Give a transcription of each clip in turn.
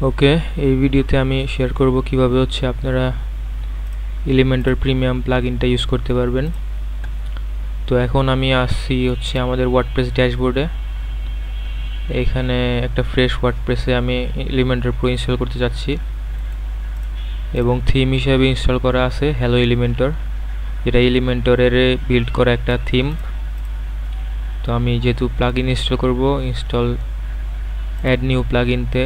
ওকে, এই ভিডিওতে আমি শেয়ার করব কিভাবে হচ্ছে আপনারা এলিমেন্টর প্রিমিয়াম প্লাগইনটা ইউজ করতে পারবেন। তো এখন আমি আসছি হচ্ছে আমাদের ওয়ার্ডপ্রেস ড্যাশবোর্ডে। এখানে একটা ফ্রেশ ওয়ার্ডপ্রেসে আমি এলিমেন্টর প্রো ইনস্টল করতে যাচ্ছি এবং থিম হিসেবে ইনস্টল করা আছে হ্যালো এলিমেন্টর, যেটা এলিমেন্টরের বিল্ড করা একটা থিম। তো আমি যেহেতু প্লাগইন ইনস্টল করব, ইনস্টল অ্যাড নিউ প্লাগইনতে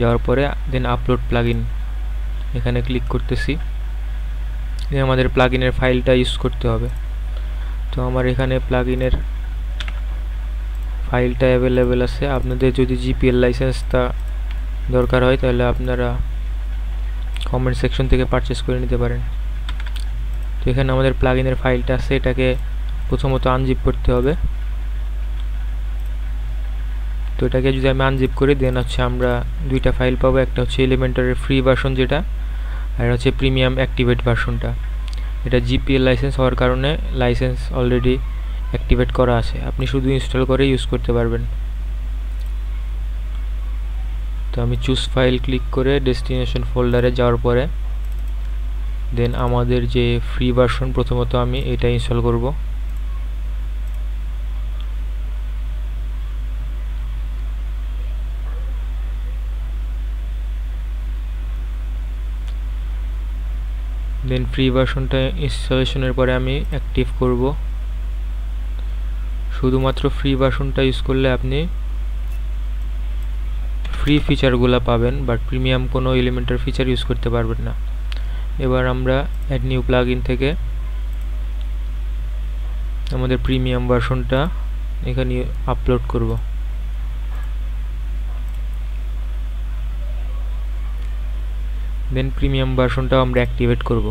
যাওয়ার পরে দেন আপলোড প্লাগইন এখানে ক্লিক করতেছি। আমাদের প্লাগইনের ফাইলটা ইউজ করতে হবে। তো আমার এখানে প্লাগইনের ফাইলটা অ্যাভেলেবেল আছে। আপনাদের যদি জিপিএল লাইসেন্সটা দরকার হয় তাহলে আপনারা কমেন্ট সেকশন থেকে পারচেস করে নিতে পারেন। তো এখানে আমাদের প্লাগইনের ফাইলটা আছে, এটাকে প্রথমত আনজিপ করতে হবে। তো এটাকে যদি আমি আনজিপ করি দেন হচ্ছে আমরা দুইটা ফাইল পাবো, একটা হচ্ছে এলিমেন্টরের ফ্রি ভার্সন যেটা, আর হচ্ছে প্রিমিয়াম অ্যাক্টিভেট ভার্সনটা। এটা জিপিএল লাইসেন্স হওয়ার কারণে লাইসেন্স অলরেডি অ্যাক্টিভেট করা আছে, আপনি শুধু ইনস্টল করে ইউজ করতে পারবেন। তো আমি চুজ ফাইল ক্লিক করে ডেস্টিনেশন ফোল্ডারে যাওয়ার পরে দেন আমাদের যে ফ্রি ভার্সন প্রথমত আমি এটা ইনস্টল করব। দেন ফ্রি ভার্সনটা ইনস্টলেশনের পরে আমি অ্যাক্টিভ করব। শুধুমাত্র ফ্রি ভার্সনটা ইউজ করলে আপনি ফ্রি ফিচারগুলো পাবেন, বাট প্রিমিয়াম কোনো এলিমেন্টর ফিচার ইউজ করতে পারবেন না। এবার আমরা অ্যাড নিউ প্লাগইন থেকে আমাদের প্রিমিয়াম ভার্সনটা এখানে আপলোড করব। দেন প্রিমিয়াম ভার্সনটাও আমরা অ্যাক্টিভেট করব।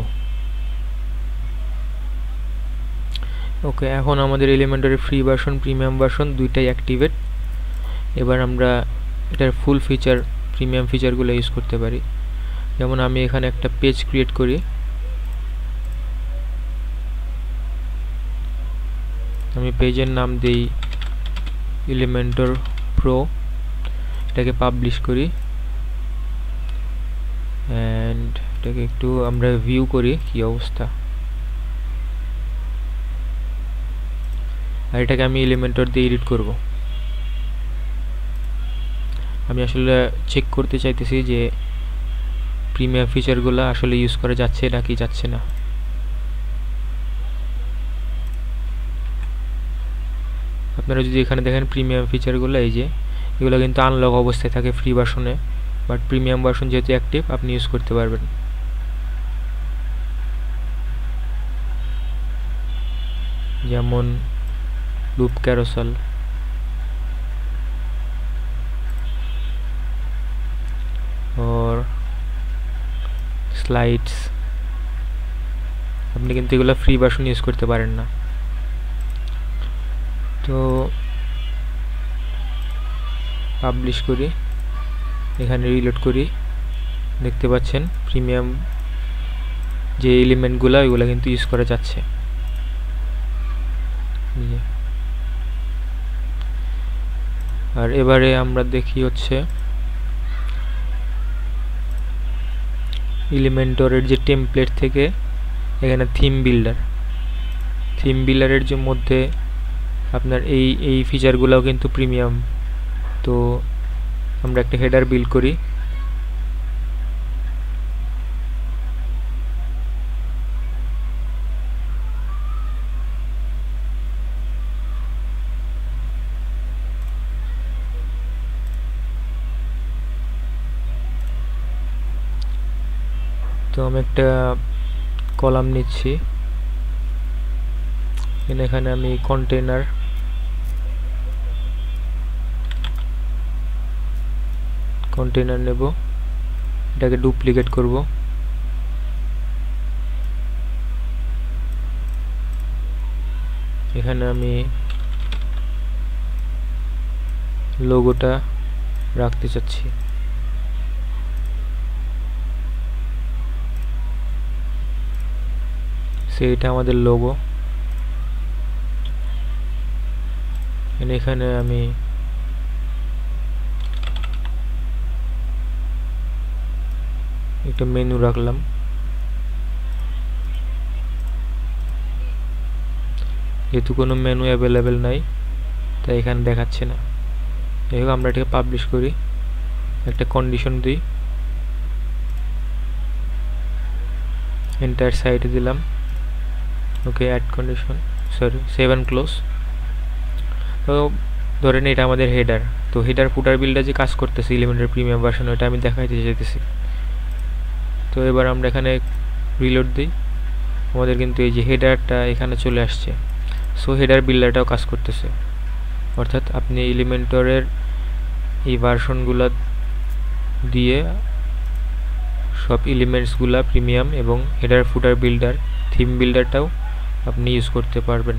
ওকে, এখন আমাদের এলিমেন্টরের ফ্রি ভার্সন প্রিমিয়াম ভার্সন দুইটাই অ্যাক্টিভেট। এবার আমরা এটার ফুল ফিচার প্রিমিয়াম ফিচারগুলো ইউজ করতে পারি। যেমন আমি এখানে একটা পেজ ক্রিয়েট করি, আমি পেজের নাম দেই এলিমেন্টর প্রো, এটাকে পাবলিশ করি অ্যান্ড এটাকে একটু আমরা ভিউ করি কি অবস্থা। আর এটাকে আমি এলিমেন্টর দিয়ে এডিট করব। আমি আসলে চেক করতে চাইতেছি যে প্রিমিয়াম ফিচারগুলো আসলে ইউজ করা যাচ্ছে নাকি যাচ্ছে না। আপনারা যদি এখানে দেখেন প্রিমিয়াম ফিচারগুলো, এই যে এগুলো কিন্তু আনলক অবস্থায় থাকে ফ্রি ভার্সনে, বাট প্রিমিয়াম ভার্সন যেহেতু অ্যাক্টিভ আপনি ইউজ করতে পারবেন। যেমন লুপ ক্যারোসেল, और স্লাইডস, আপনি কিন্তু এগুলো ফ্রি ভার্সন ইউজ করতে পারেন না। তো পাবলিশ করি, এখানে রিলোড করি, দেখতে পাচ্ছেন প্রিমিয়াম যে এলিমেন্টগুলো ওইগুলো কিন্তু ইউজ করা যাচ্ছে। আর এবারে আমরা দেখি হচ্ছে এলিমেন্টরের যে টেমপ্লেট থেকে এখানে থিম বিল্ডারের যে মধ্যে আপনার এই ফিচারগুলোও কিন্তু প্রিমিয়াম। তো আমরা একটা হেডার বিল্ড করি, তো আমি একটা কলাম নিচ্ছি, এখানে আমি কন্টেনার নেব, এটাকে ডুপ্লিকেট করব, এখানে আমি লোগোটা রাখতে চাচ্ছি। এটা আমাদের লোগো, এখানে আমি একটা মেনু রাখলাম। যেহেতু কোনো মেনু অ্যাভেলেবেল নাই তাই এখানে দেখাচ্ছে না। যাই হোক, আমরা এটাকে পাবলিশ করি, একটা কন্ডিশন দিই, এন্টায়ার সাইটে দিলাম। Okay, add condition, sorry, save and close. তো ধরেন এটা আমাদের হেডার। তো হেডার ফুটার বিলটা যে কাজ করতেছে এলিমেন্টর প্রিমিয়াম ভার্সন, ওটা আমি দেখাইতে চাইতেছি। তো এবার আমরা এখানে রিলোড দিই, আমাদের কিন্তু এই যে হেডারটা এখানে চলে আসছে। সো হেডার বিল্ডারটাও কাজ করতেছে, অর্থাৎ আপনি এলিমেন্টরের এই ভার্সনগুলো দিয়ে সব এলিমেন্টসগুলা প্রিমিয়াম এবং হেডার ফুটার বিল্ডার থিম বিল্ডারটাও আপনি ইউজ করতে পারবেন।